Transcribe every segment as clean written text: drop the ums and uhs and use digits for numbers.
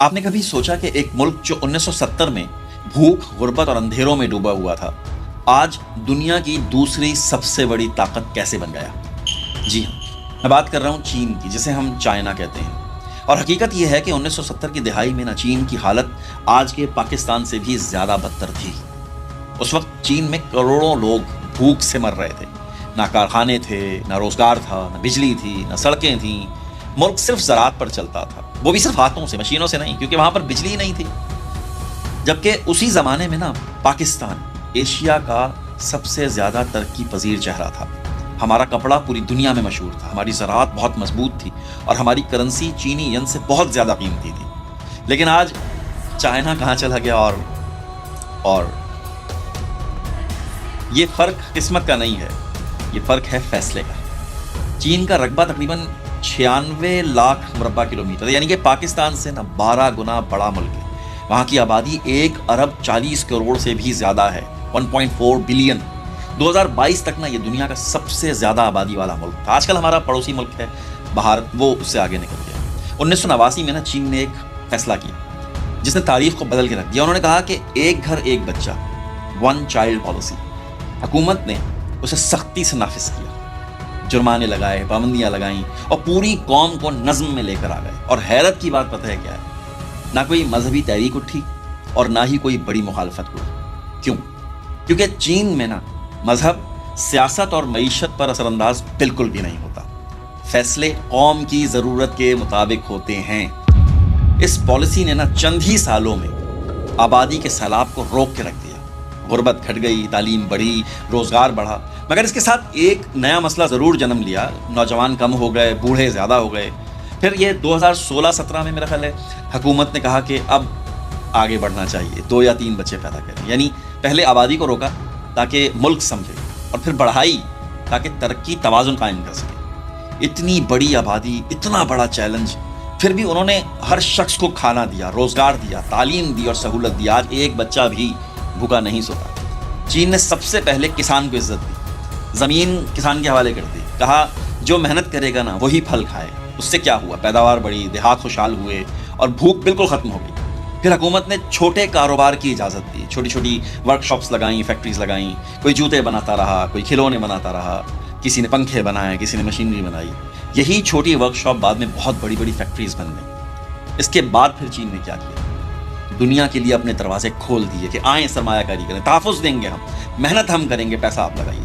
آپ نے کبھی سوچا کہ ایک ملک جو 1970 میں بھوک، غربت اور اندھیروں میں ڈوبا ہوا تھا، آج دنیا کی دوسری سب سے بڑی طاقت کیسے بن گیا؟ جی ہاں، میں بات کر رہا ہوں چین کی، جسے ہم چائنا کہتے ہیں۔ اور حقیقت یہ ہے کہ 1970 کی دہائی میں چین کی حالت آج کے پاکستان سے بھی زیادہ بدتر تھی۔ اس وقت چین میں کروڑوں لوگ بھوک سے مر رہے تھے۔ نہ کارخانے تھے، نہ روزگار تھا، نہ بجلی تھی، نہ سڑکیں تھیں۔ ملک صرف زراعت پر چلتا تھا، وہ بھی صرف ہاتھوں سے، مشینوں سے نہیں، کیونکہ وہاں پر بجلی نہیں تھی۔ جبکہ اسی زمانے میں پاکستان ایشیا کا سب سے زیادہ ترقی پذیر چہرہ تھا۔ ہمارا کپڑا پوری دنیا میں مشہور تھا، ہماری زراعت بہت مضبوط تھی اور ہماری کرنسی چینی ین سے بہت زیادہ قیمتی تھی۔ لیکن آج چائنا کہاں چلا گیا؟ اور یہ فرق قسمت کا نہیں ہے، یہ فرق ہے فیصلے کا۔ چین کا رقبہ تقریباً 96 لاکھ مربع کلومیٹر، یعنی کہ پاکستان سے 12 گنا بڑا ملک ہے۔ وہاں کی آبادی 1 ارب 40 کروڑ سے بھی زیادہ ہے، 1.4 بلین۔ 2022 تک یہ دنیا کا سب سے زیادہ آبادی والا ملک تھا۔ آج کل ہمارا پڑوسی ملک ہے بھارت، وہ اس سے آگے نکل گیا۔ 1989 میں چین نے ایک فیصلہ کیا جس نے تاریخ کو بدل کے رکھ دیا۔ انہوں نے کہا کہ ایک گھر ایک بچہ، 1 چائلڈ پالیسی۔ حکومت نے اسے سختی سے نافذ کیا، جرمانے لگائے، پابندیاں لگائیں اور پوری قوم کو نظم میں لے کر آ گئے۔ اور حیرت کی بات پتہ ہے کیا ہے؟ نہ کوئی مذہبی تحریک اٹھی اور نہ ہی کوئی بڑی مخالفت ہوئی۔ کیوں؟ کیونکہ چین میں مذہب سیاست اور معیشت پر اثر انداز بالکل بھی نہیں ہوتا۔ فیصلے قوم کی ضرورت کے مطابق ہوتے ہیں۔ اس پالیسی نے چند ہی سالوں میں آبادی کے سیلاب کو روک کے رکھ دیا۔ غربت گھٹ گئی، تعلیم بڑھی، روزگار بڑھا، مگر اس کے ساتھ ایک نیا مسئلہ ضرور جنم لیا۔ نوجوان کم ہو گئے، بوڑھے زیادہ ہو گئے۔ پھر یہ 2016-17 میں میرا خیال ہے حکومت نے کہا کہ اب آگے بڑھنا چاہیے، 2 یا 3 بچے پیدا کریں۔ یعنی پہلے آبادی کو روکا تاکہ ملک سمجھے، اور پھر بڑھائی تاکہ ترقی توازن قائم کر سکے۔ اتنی بڑی آبادی، اتنا بڑا چیلنج، پھر بھی انہوں نے ہر شخص کو کھانا دیا، روزگار دیا، تعلیم دی اور سہولت دی۔ آج ایک بچہ بھی بھوکا نہیں سوتا۔ چین نے سب سے پہلے کسان کو عزت دی، زمین کسان کے حوالے کر دی، کہا جو محنت کرے گا وہی پھل کھائے۔ اس سے کیا ہوا؟ پیداوار بڑھی، دیہات خوشحال ہوئے اور بھوک بالکل ختم ہو گئی۔ پھر حکومت نے چھوٹے کاروبار کی اجازت دی، چھوٹی چھوٹی ورک شاپس لگائیں، فیکٹریز لگائیں۔ کوئی جوتے بناتا رہا، کوئی کھلونے بناتا رہا، کسی نے پنکھے بنائے، کسی نے مشینری بنائی۔ یہی چھوٹی ورک شاپ بعد میں بہت بڑی بڑی فیکٹریز بن گئیں۔ اس کے بعد پھر چین نے کیا کیا؟ دنیا کے لیے اپنے دروازے کھول دیے کہ آئیں سرمایہ کاری کریں، تحفظ دیں گے، ہم محنت ہم کریں گے، پیسہ آپ لگائیے،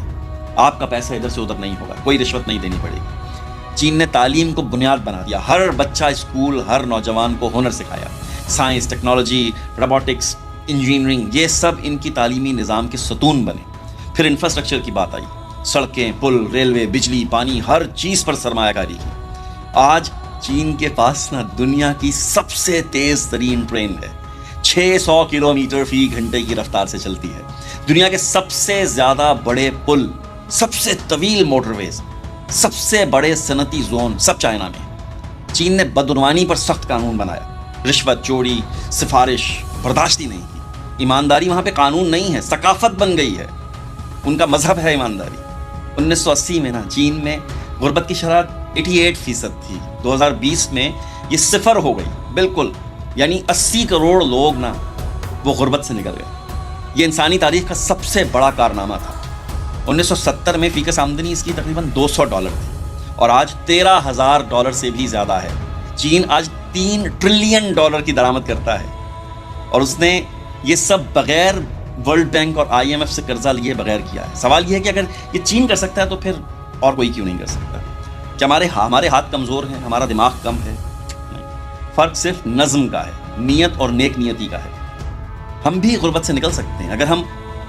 آپ کا پیسہ ادھر سے ادھر نہیں ہوگا، کوئی رشوت نہیں دینی پڑے گی۔ چین نے تعلیم کو بنیاد بنا دیا، ہر بچہ اسکول، ہر نوجوان کو ہنر سکھایا۔ سائنس، ٹیکنالوجی، روبوٹکس، انجینئرنگ، یہ سب ان کی تعلیمی نظام کے ستون بنے۔ پھر انفراسٹرکچر کی بات آئی، سڑکیں، پل، ریلوے، بجلی، پانی، ہر چیز پر سرمایہ کاری کی۔ آج چین کے پاس دنیا کی سب سے تیز ترین ٹرین ہے، 600 کلومیٹر فی گھنٹے کی رفتار سے چلتی ہے۔ دنیا کے سب سے زیادہ بڑے پل، سب سے طویل موٹر ویز، سب سے بڑے صنعتی زون سب چائنا میں۔ چین نے بدعنوانی پر سخت قانون بنایا، رشوت، چوری، سفارش برداشت ہی نہیں کی۔ ایمانداری وہاں پہ قانون نہیں ہے، ثقافت بن گئی ہے، ان کا مذہب ہے ایمانداری۔ 1980 میں چین میں غربت کی شرح 88% تھی، 2020 میں یہ 0 ہو گئی بالکل، یعنی 80 کروڑ لوگ وہ غربت سے نکل گئے۔ یہ انسانی تاریخ کا سب سے بڑا کارنامہ تھا۔ 1970 میں فیکس آمدنی اس کی تقریباً $200 تھی اور آج $13,000 سے بھی زیادہ ہے۔ چین آج $3 ٹریلین کی درآمد کرتا ہے، اور اس نے یہ سب بغیر ورلڈ بینک اور IMF سے قرضہ لیے بغیر کیا ہے۔ سوال یہ ہے کہ اگر یہ چین کر سکتا ہے تو پھر اور کوئی کیوں نہیں کر سکتا؟ کہ ہمارے ہاتھ کمزور ہیں، ہمارا دماغ کم ہے؟ فرق صرف نظم کا ہے، نیت اور نیک نیتی کا ہے۔ ہم بھی غربت سے نکل سکتے ہیں اگر ہم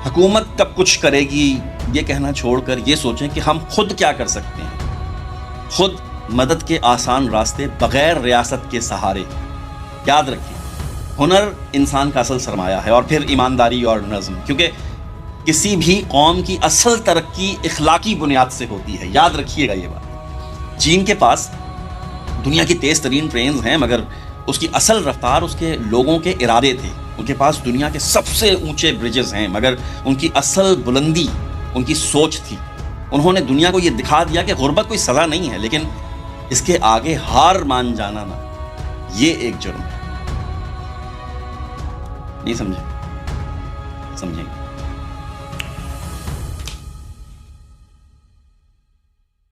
حکومت کب کچھ کرے گی یہ کہنا چھوڑ کر یہ سوچیں کہ ہم خود کیا کر سکتے ہیں۔ خود مدد کے آسان راستے بغیر ریاست کے سہارے۔ یاد رکھیے، ہنر انسان کا اصل سرمایہ ہے، اور پھر ایمانداری اور نظم، کیونکہ کسی بھی قوم کی اصل ترقی اخلاقی بنیاد سے ہوتی ہے۔ یاد رکھیے گا یہ بات۔ چین کے پاس دنیا کی تیز ترین ٹرینز ہیں، مگر اس کی اصل رفتار اس کے لوگوں کے ارادے تھے۔ ان کے پاس دنیا کے سب سے اونچے برجز ہیں، مگر ان کی اصل بلندی ان کی سوچ تھی۔ انہوں نے دنیا کو یہ دکھا دیا کہ غربت کوئی سزا نہیں ہے، لیکن اس کے آگے ہار مان جانا یہ ایک جرم ہے۔ نہیں سمجھے؟ سمجھیں گے.